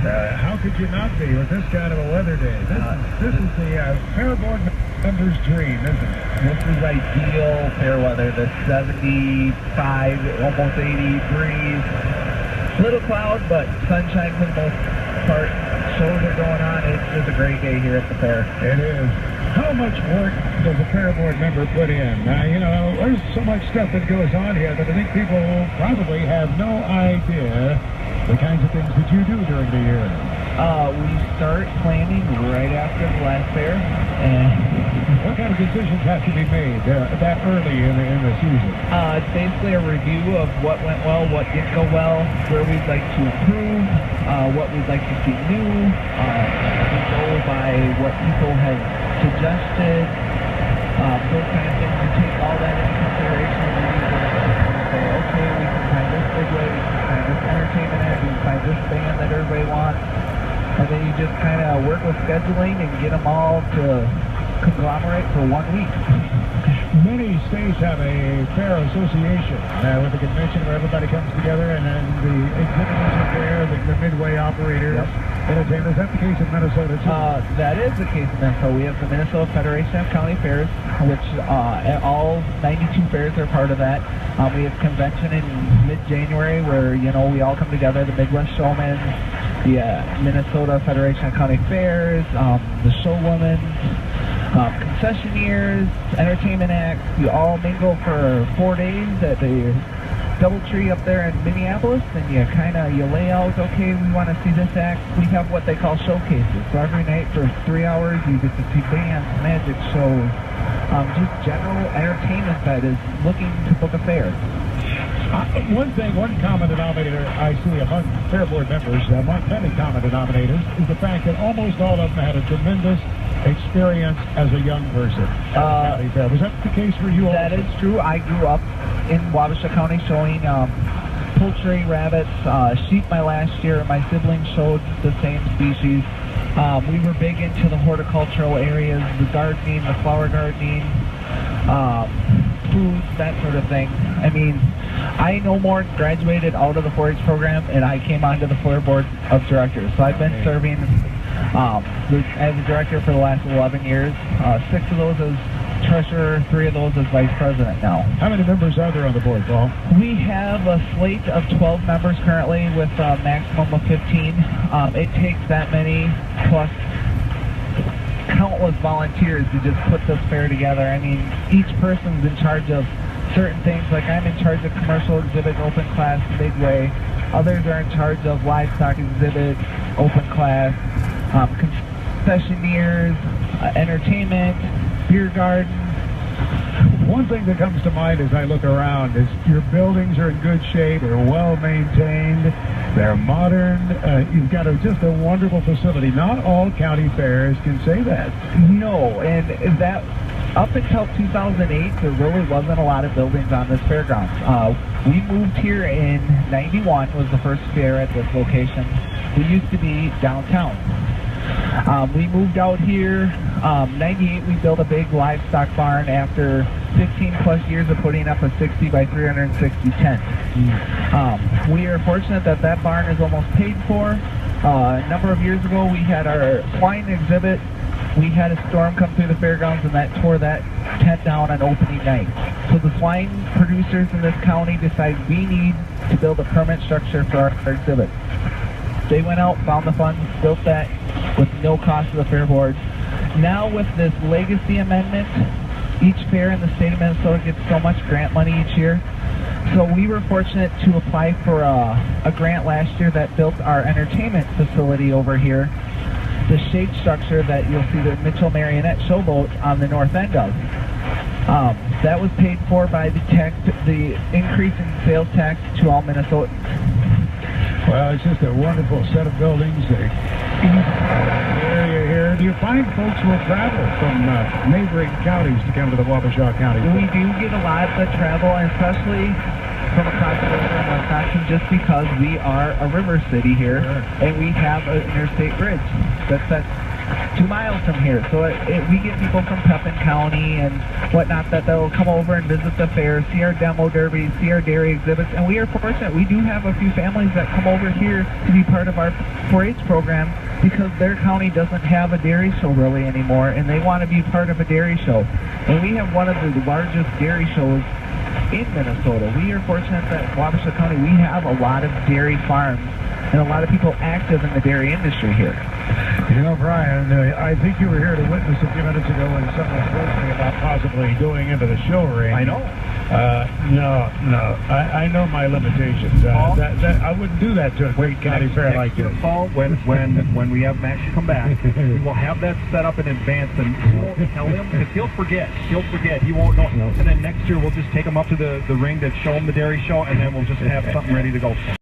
How could you not be with this kind of a weather day? This is the fair board member's dream, isn't it? This is ideal fair weather. The 75, almost 80 breeze. Little cloud, but sunshine for the most part. Shows are going on. It's a great day here at the fair. It is. How much work does a fair board member put in? You know, there's so much stuff that goes on here that I think people probably have no idea the kinds of things that you do during the year. We start planning right after the last fair. And what kind of decisions have to be made that early in the season? It's basically a review of what went well, what didn't go well, where we'd like to improve, what we'd like to see new. We go by what people have suggested, those kind of things. We take all that into consideration and say, okay, we can find this big way, we can find this entertainment act, we can find this band that everybody wants. And then you just kind of work with scheduling and get them all to conglomerate for 1 week. Many states have a fair association with a convention where everybody comes together, and then the exhibitors are there, the midway operators, entertainers. Is that the case in Minnesota too? That is the case in Minnesota. We have the Minnesota Federation of County Fairs, which all 92 fairs are part of that. We have convention in mid-January where, you know, we all come together, the Midwest Showmen, the Minnesota Federation of County Fairs, the Showwomen, concessionaires, entertainment acts. You all mingle for 4 days at the DoubleTree up there in Minneapolis, and you lay out, okay, we want to see this act. We have what they call showcases. So every night for 3 hours you get to see bands, magic shows, just general entertainment that is looking to book a fair. One common denominator I see among fair board members, among many common denominators, is the fact that almost all of them had a tremendous experience as a young person. Was that the case for you? That is true. I grew up in Wabasha County showing poultry, rabbits, sheep my last year. My siblings showed the same species. We were big into the horticultural areas, the gardening, the flower gardening, foods, that sort of thing. I mean, I no more graduated out of the 4-H program, and I came onto the fair board of directors. So I've been serving as a director for the last 11 years. 6 of those as treasurer, 3 of those as vice president now. How many members are there on the board, Paul? We have a slate of 12 members currently with a maximum of 15. It takes that many plus countless volunteers to just put this fair together. I mean, each person's in charge of certain things. Like I'm in charge of commercial exhibit, open class, midway. Others are in charge of livestock exhibit, open class, concessionaires, entertainment, beer garden. One thing that comes to mind as I look around is your buildings are in good shape, they're well maintained, they're modern, you've got just a wonderful facility. Not all county fairs can say that. No, and that up until 2008, there really wasn't a lot of buildings on this fairgrounds. We moved here in 91, was the first fair at this location. We used to be downtown. We moved out here, 98 we built a big livestock barn after 15 plus years of putting up a 60 by 360 tent. We are fortunate that that barn is almost paid for. A number of years ago we had our swine exhibit. We had a storm come through the fairgrounds and that tore that tent down on opening night. So the swine producers in this county decided we need to build a permanent structure for our exhibit. They went out, found the funds, built that with no cost to the fair board. Now with this legacy amendment, each fair in the state of Minnesota gets so much grant money each year. So we were fortunate to apply for a grant last year that built our entertainment facility over here, the shade structure that you'll see the Mitchell Marionette Showboat on the north end of. That was paid for by the increase in sales tax to all Minnesotans. Well, it's just a wonderful set of buildings. Area here. Do you find folks will travel from neighboring counties to come to the Wabasha County? We do get a lot of travel, and especially from across the river in Wisconsin, just because we are a river city here, and we have an interstate bridge that sets 2 miles from here. So we get people from Pepin County and whatnot that they'll come over and visit the fair, see our demo derby, see our dairy exhibits. And we are fortunate. We do have a few families that come over here to be part of our 4-H program because their county doesn't have a dairy show really anymore, and they want to be part of a dairy show. And we have one of the largest dairy shows in Minnesota. We are fortunate that in Wabasha County we have a lot of dairy farms and a lot of people active in the dairy industry here. You know, Brian, I think you were here to witness a few minutes ago when someone spoke to me about possibly going into the show ring. I know. No. I know my limitations. I wouldn't do that to a great county fair like this. Paul, when we have Max come back, we will have that set up in advance, and we won't tell him because he'll forget. He won't know. And then next year we'll just take him up to the ring to show him the dairy show, and then we'll just have something ready to go.